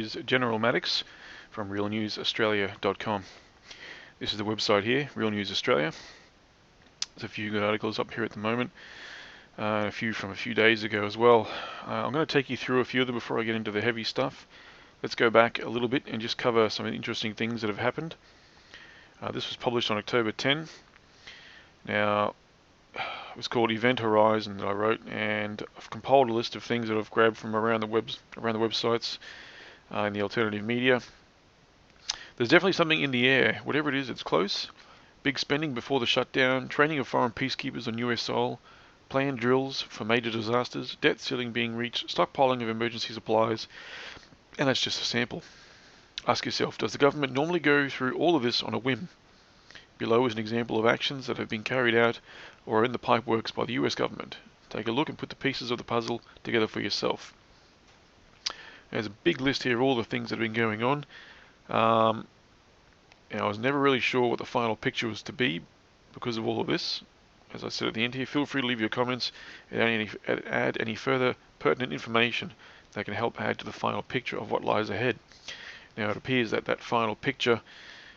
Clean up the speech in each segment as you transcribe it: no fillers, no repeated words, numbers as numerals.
Is General Maddox from realnewsaustralia.com. This is the website here, Real News Australia. There's a few good articles up here at the moment, a few from a few days ago as well. I'm going to take you through a few of them before I get into the heavy stuff. Let's go back a little bit and just cover some interesting things that have happened. This was published on October 10. Now, it was called Event Horizon that I wrote, and I've compiled a list of things that I've grabbed from around the websites in the alternative media. There's definitely something in the air. Whatever it is, it's close. Big spending before the shutdown, training of foreign peacekeepers on US soil, planned drills for major disasters, debt ceiling being reached, stockpiling of emergency supplies, and that's just a sample. Ask yourself, does the government normally go through all of this on a whim? Below is an example of actions that have been carried out or are in the pipeworks by the US government. Take a look and put the pieces of the puzzle together for yourself. There's a big list here of all the things that have been going on. And I was never really sure what the final picture was to be because of all of this. As I said at the end here, feel free to leave your comments and add any further pertinent information that can help add to the final picture of what lies ahead. Now it appears that that final picture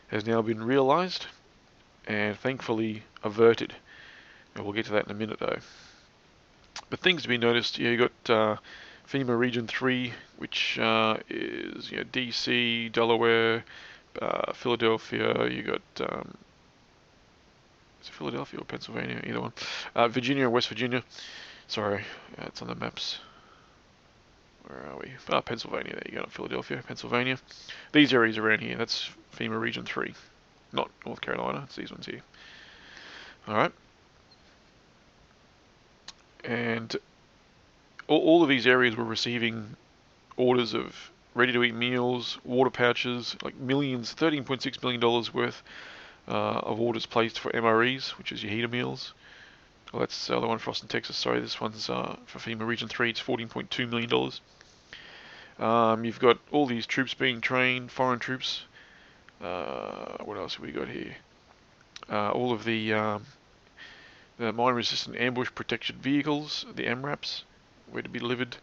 has now been realized and thankfully averted. And we'll get to that in a minute though. But things to be noticed, you got FEMA Region 3, which is DC, Delaware, Philadelphia. You got is it Philadelphia or Pennsylvania? Either one. Virginia and West Virginia. Sorry, it's on the maps. Where are we? Pennsylvania. There you go. Not Philadelphia, Pennsylvania. These areas around here. That's FEMA Region 3, not North Carolina. It's these ones here. All right. And all of these areas were receiving orders of ready-to-eat meals, water pouches, like millions, $13.6 million worth of orders placed for MREs, which is your heater meals. Well, that's the one for Austin, Texas. Sorry, this one's for FEMA Region 3. It's $14.2 million. You've got all these troops being trained, foreign troops. What else have we got here? All of the mine-resistant ambush protection vehicles, the MRAPs, were to be delivered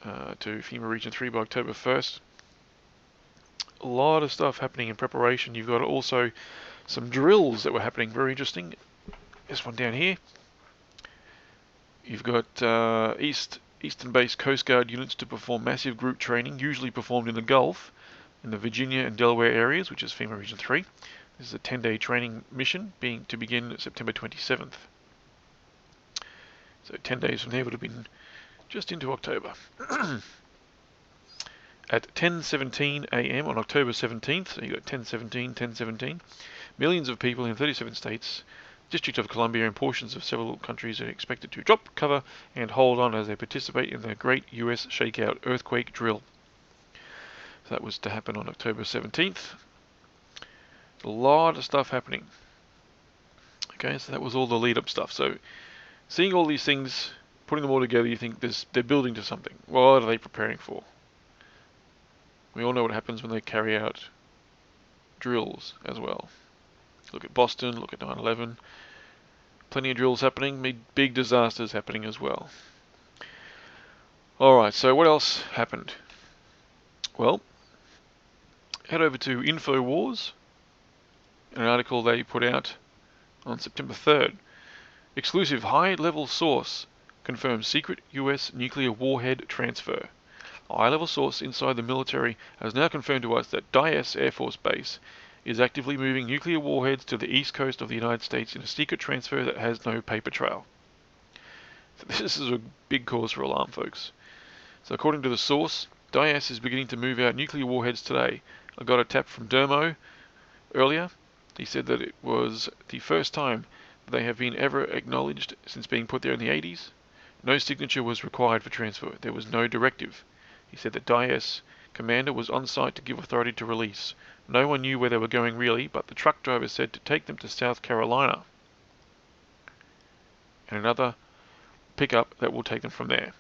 to FEMA Region 3 by October 1st. A lot of stuff happening in preparation. You've got also some drills that were happening, very interesting. This one down here. You've got Eastern-based Coast Guard units to perform massive group training, usually performed in the Gulf, in the Virginia and Delaware areas, which is FEMA Region 3. This is a 10-day training mission to begin September 27th. So 10 days from there would have been just into October. At 10:17 a.m. on October 17th, so you got 10:17, millions of people in 37 states, District of Columbia, and portions of several countries are expected to drop, cover, and hold on as they participate in the Great U.S. Shakeout Earthquake Drill. So that was to happen on October 17th. A lot of stuff happening. Okay, so that was all the lead-up stuff. So seeing all these things, putting them all together, you think they're building to something. What are they preparing for? We all know what happens when they carry out drills as well. Look at Boston, look at 9/11. Plenty of drills happening, big disasters happening as well. Alright, so what else happened? Well, head over to InfoWars, an article they put out on September 3rd. Exclusive high-level source confirms secret US nuclear warhead transfer. A high-level source inside the military has now confirmed to us that Dyess Air Force Base is actively moving nuclear warheads to the east coast of the United States in a secret transfer that has no paper trail. So this is a big cause for alarm, folks. So according to the source, Dyess is beginning to move out nuclear warheads today. I got a tap from Dermo earlier. He said that it was the first time they have been ever acknowledged since being put there in the 80s. No signature was required for transfer. There was no directive. He said that Dyess commander was on site to give authority to release. No one knew where they were going really, but the truck driver said to take them to South Carolina. And another pickup that will take them from there.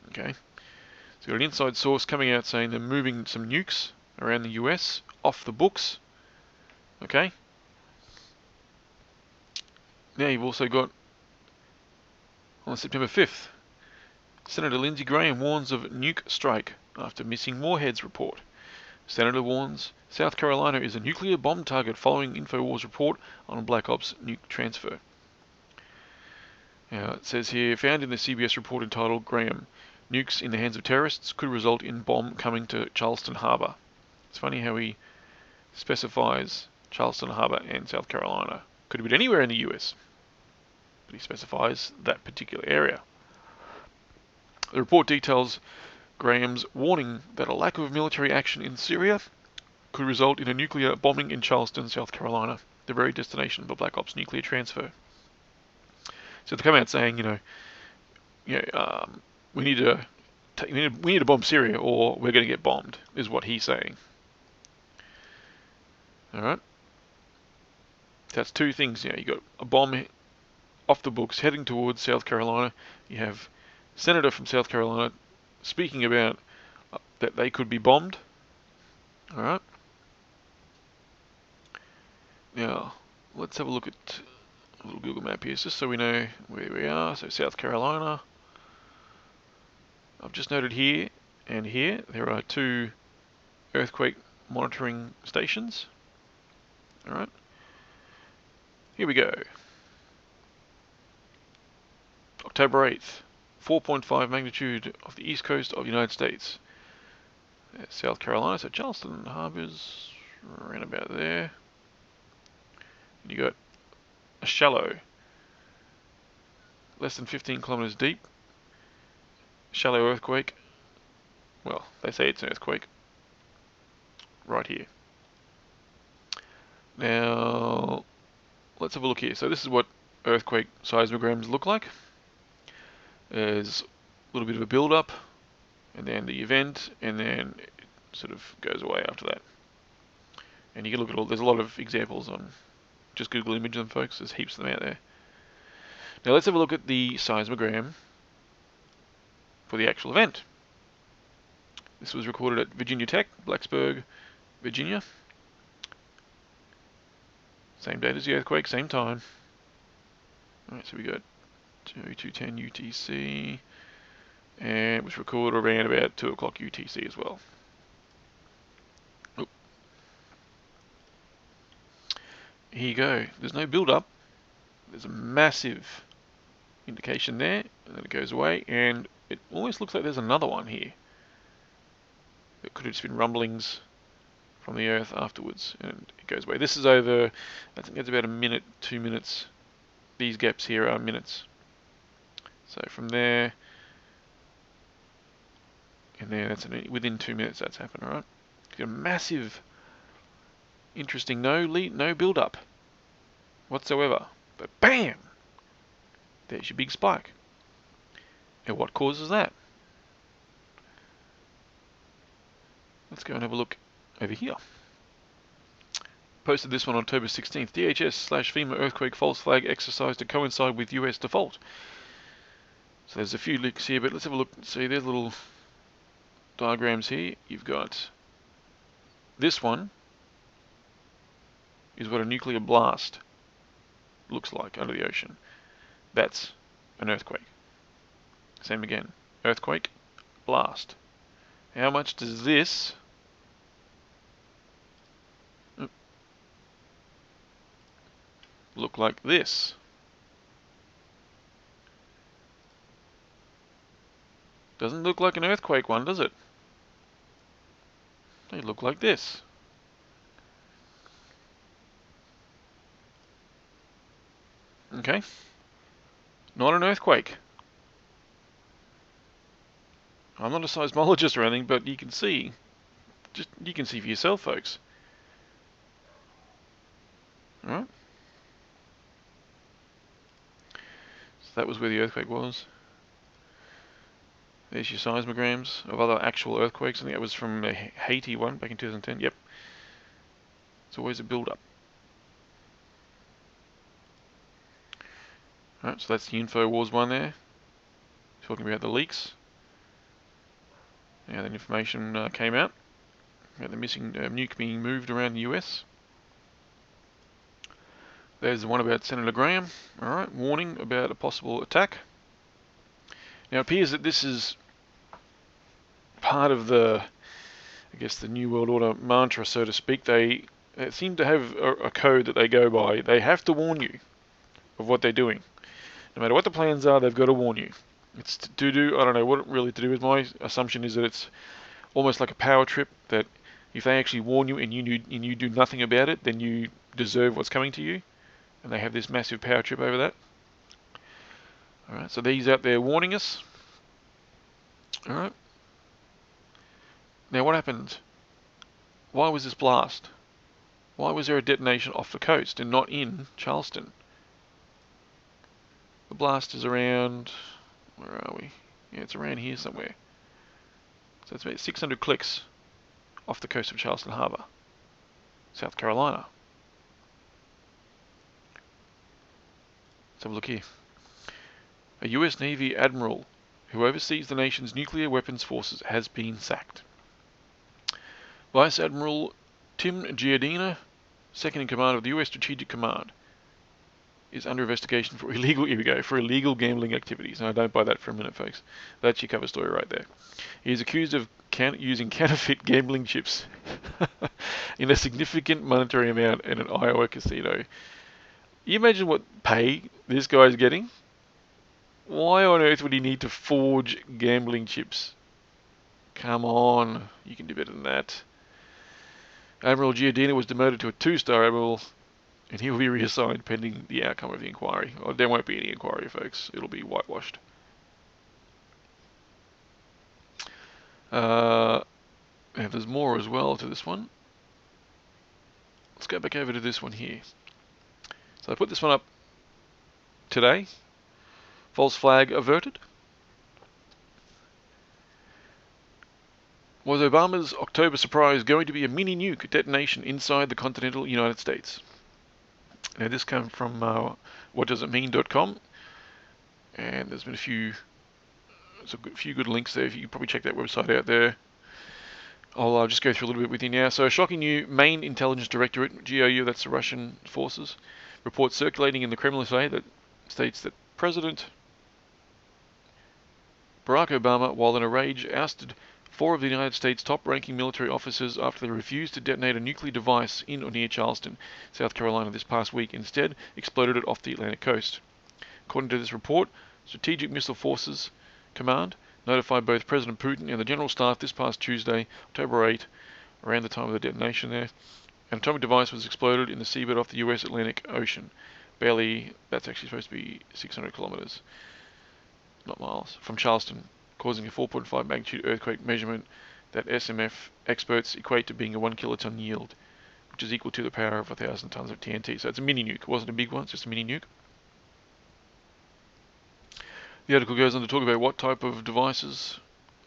Okay. So you've got an inside source coming out saying they're moving some nukes around the US off the books. Okay. Now you've also got, on September 5th, Senator Lindsey Graham warns of nuke strike after missing warheads report. Senator warns South Carolina is a nuclear bomb target following InfoWars report on Black Ops nuke transfer. Now, it says here, found in the CBS report entitled Graham, nukes in the hands of terrorists could result in bomb coming to Charleston Harbor. It's funny how he specifies Charleston Harbor and South Carolina. Could have been anywhere in the US, but he specifies that particular area. The report details Graham's warning that a lack of military action in Syria could result in a nuclear bombing in Charleston, South Carolina, the very destination of the Black Ops nuclear transfer. So they come out saying, we need to bomb Syria or we're going to get bombed, is what he's saying. All right. That's two things. You got a bomb off the books heading towards South Carolina. You have a senator from South Carolina speaking about that they could be bombed. All right. Now, let's have a look at a little Google map here, just so we know where we are. So South Carolina. I've just noted here and here there are two earthquake monitoring stations. All right. Here we go. October 8th, 4.5 magnitude off the east coast of the United States. South Carolina, so Charleston Harbor's around about there. And you got a shallow, less than 15 kilometers deep, shallow earthquake. Well, they say it's an earthquake. Right here. Now, let's have a look here. So this is what earthquake seismograms look like. There's a little bit of a build-up, and then the event, and then it sort of goes away after that. And you can look at there's a lot of examples on, just Google image them, folks. There's heaps of them out there. Now let's have a look at the seismogram for the actual event. This was recorded at Virginia Tech, Blacksburg, Virginia. Same date as the earthquake, same time. Alright, so we got 2:10 UTC, and it was recorded around about 2 o'clock UTC as well. Oop. Here you go. There's no build-up. There's a massive indication there, and then it goes away, and it almost looks like there's another one here. It could have just been rumblings from the earth afterwards, and it goes away. This is over, I think that's about a minute, 2 minutes. These gaps here are minutes. So from there, and there, that's within 2 minutes that's happened, alright? A massive, interesting, no build-up whatsoever. But BAM! There's your big spike. And what causes that? Let's go and have a look over here. Posted this one on October 16th. DHS/FEMA earthquake false flag exercise to coincide with US default. So there's a few links here, but let's have a look and see. There's little diagrams here. You've got this one is what a nuclear blast looks like under the ocean. That's an earthquake. Same again. Earthquake, blast. How much does this look like this? Doesn't look like an earthquake one, does it? They look like this. Okay. Not an earthquake. I'm not a seismologist or anything, but you can see. You can see for yourself, folks. Alright. So that was where the earthquake was. There's your seismograms of other actual earthquakes. I think that was from the Haiti one back in 2010. Yep. It's always a build-up. Alright, so that's the InfoWars one there. Talking about the leaks. Now that information came out about the missing nuke being moved around the US. There's the one about Senator Graham. Alright, warning about a possible attack. Now it appears that this is part of the, I guess, the New World Order mantra, so to speak. They seem to have a code that they go by. They have to warn you of what they're doing. No matter what the plans are, they've got to warn you. It's to do, I don't know what really to do with. My assumption is that it's almost like a power trip, that if they actually warn you and you do nothing about it, then you deserve what's coming to you. And they have this massive power trip over that. Alright, so these out there warning us. Alright. Now what happened? Why was this blast? Why was there a detonation off the coast and not in Charleston? The blast is around, where are we? Yeah, it's around here somewhere. So it's about 600 clicks off the coast of Charleston Harbour, South Carolina. Let's have a look here. A US Navy admiral who oversees the nation's nuclear weapons forces has been sacked. Vice Admiral Tim Giardina, second in command of the US Strategic Command, is under investigation for illegal gambling activities. No, don't buy that for a minute, folks. That's your cover story right there. He is accused of using counterfeit gambling chips in a significant monetary amount at an Iowa casino. You imagine what pay this guy's getting? Why on earth would he need to forge gambling chips? Come on, you can do better than that. Admiral Giardina was demoted to a 2-star admiral, and he will be reassigned pending the outcome of the inquiry. Well, there won't be any inquiry, folks. It'll be whitewashed. And there's more as well to this one. Let's go back over to this one here. So I put this one up today. False flag averted. Was Obama's October surprise going to be a mini nuke detonation inside the continental United States? Now this came from whatdoesitmean.com, and there's been a few good links there. You can probably check that website out there. I'll just go through a little bit with you now. So, shocking new main intelligence directorate, GRU, that's the Russian forces, report circulating in the Kremlin today that states that President Barack Obama, while in a rage, ousted 4 of the United States' top-ranking military officers after they refused to detonate a nuclear device in or near Charleston, South Carolina this past week. Instead, exploded it off the Atlantic coast. According to this report, Strategic Missile Forces Command notified both President Putin and the General Staff this past Tuesday, October 8, around the time of the detonation there. An atomic device was exploded in the seabed off the US Atlantic Ocean. That's actually supposed to be 600 kilometers, not miles, from Charleston, causing a 4.5 magnitude earthquake measurement that SMF experts equate to being a 1 kiloton yield, which is equal to the power of 1,000 tons of TNT. So it's a mini nuke. It wasn't a big one, it's just a mini nuke. The article goes on to talk about what type of devices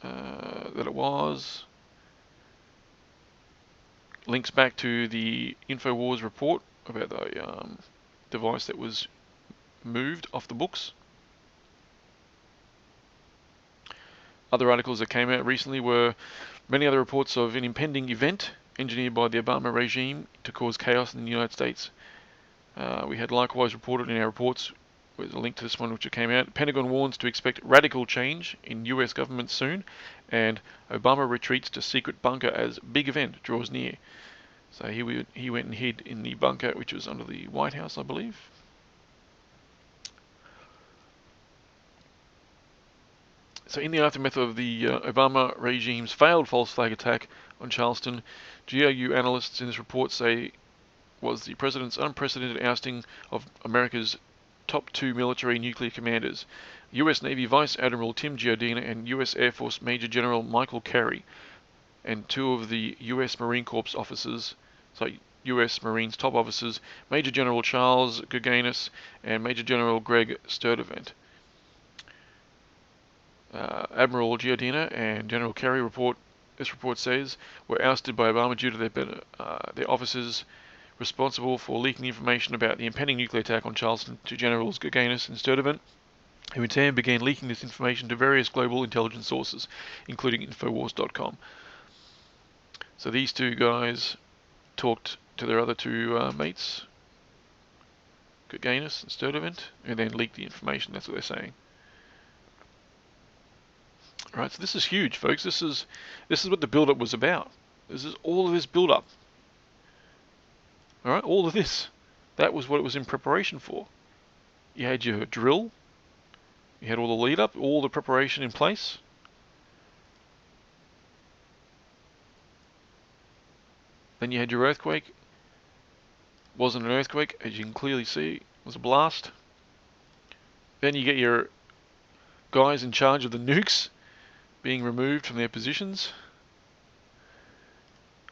that it was. Links back to the InfoWars report about the device that was moved off the books. Other articles that came out recently were many other reports of an impending event engineered by the Obama regime to cause chaos in the United States. We had likewise reported in our reports, with a link to this one which came out, Pentagon warns to expect radical change in US government soon, and Obama retreats to secret bunker as big event draws near. So he went and hid in the bunker, which was under the White House, I believe. So in the aftermath of the Obama regime's failed false flag attack on Charleston, GRU analysts in this report say was the president's unprecedented ousting of America's top 2 military nuclear commanders, US Navy Vice Admiral Tim Giardina and US Air Force Major General Michael Carey, and 2 of the US Marine Corps officers, so US Marines top officers, Major General Charles Gurganus and Major General Greg Sturdivant. Admiral Giardina and General Carey this report says, were ousted by Obama due to their officers responsible for leaking information about the impending nuclear attack on Charleston to Generals Gurganus and Sturdivant, who in turn began leaking this information to various global intelligence sources, including Infowars.com. So these 2 guys talked to their other 2 mates, Gurganus and Sturdivant, and then leaked the information. That's what they're saying. Right, so this is huge, folks. This is what the build-up was about. This is all of this build-up. All right, all of this. That was what it was in preparation for. You had your drill. You had all the lead-up, all the preparation in place. Then you had your earthquake. Wasn't an earthquake, as you can clearly see. It was a blast. Then you get your guys in charge of the nukes being removed from their positions.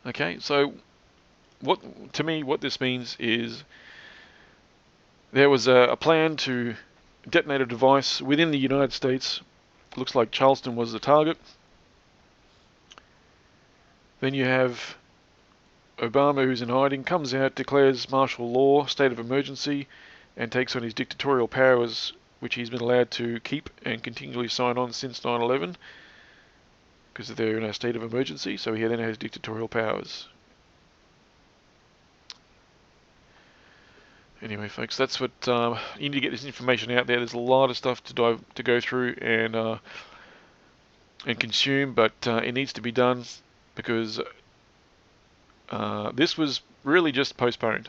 Okay, so to me what this means is there was a plan to detonate a device within the United States. Looks like Charleston was the target. Then you have Obama, who's in hiding, comes out, declares martial law, state of emergency, and takes on his dictatorial powers, which he's been allowed to keep and continually sign on since 9/11, because they're in a state of emergency, so he then has dictatorial powers. Anyway, folks, that's what you need to get this information out there. There's a lot of stuff to go through and consume, but it needs to be done because this was really just postponed.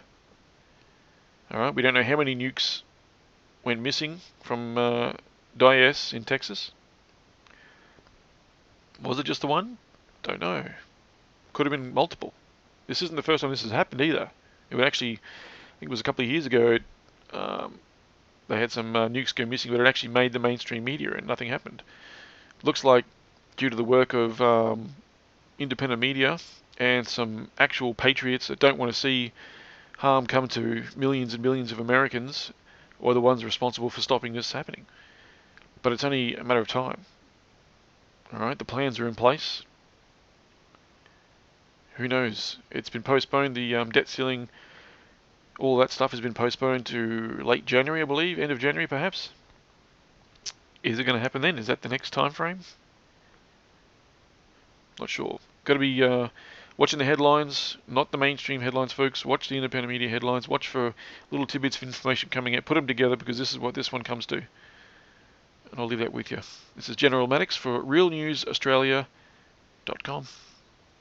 All right, we don't know how many nukes went missing from Diaz in Texas. Was it just the one? Don't know. Could have been multiple. This isn't the first time this has happened either. It would actually, I think it was a couple of years ago, they had some nukes go missing, but it actually made the mainstream media and nothing happened. Looks like due to the work of independent media and some actual patriots that don't want to see harm come to millions and millions of Americans, or the ones responsible for stopping this happening. But it's only a matter of time. Alright, the plans are in place. Who knows? It's been postponed, the debt ceiling, all that stuff has been postponed to late January, I believe, end of January perhaps. Is it going to happen then? Is that the next time frame? Not sure. Got to be watching the headlines, not the mainstream headlines, folks. Watch the independent media headlines. Watch for little tidbits of information coming out. Put them together because this is what this one comes to. And I'll leave that with you. This is General Maddox for realnewsaustralia.com.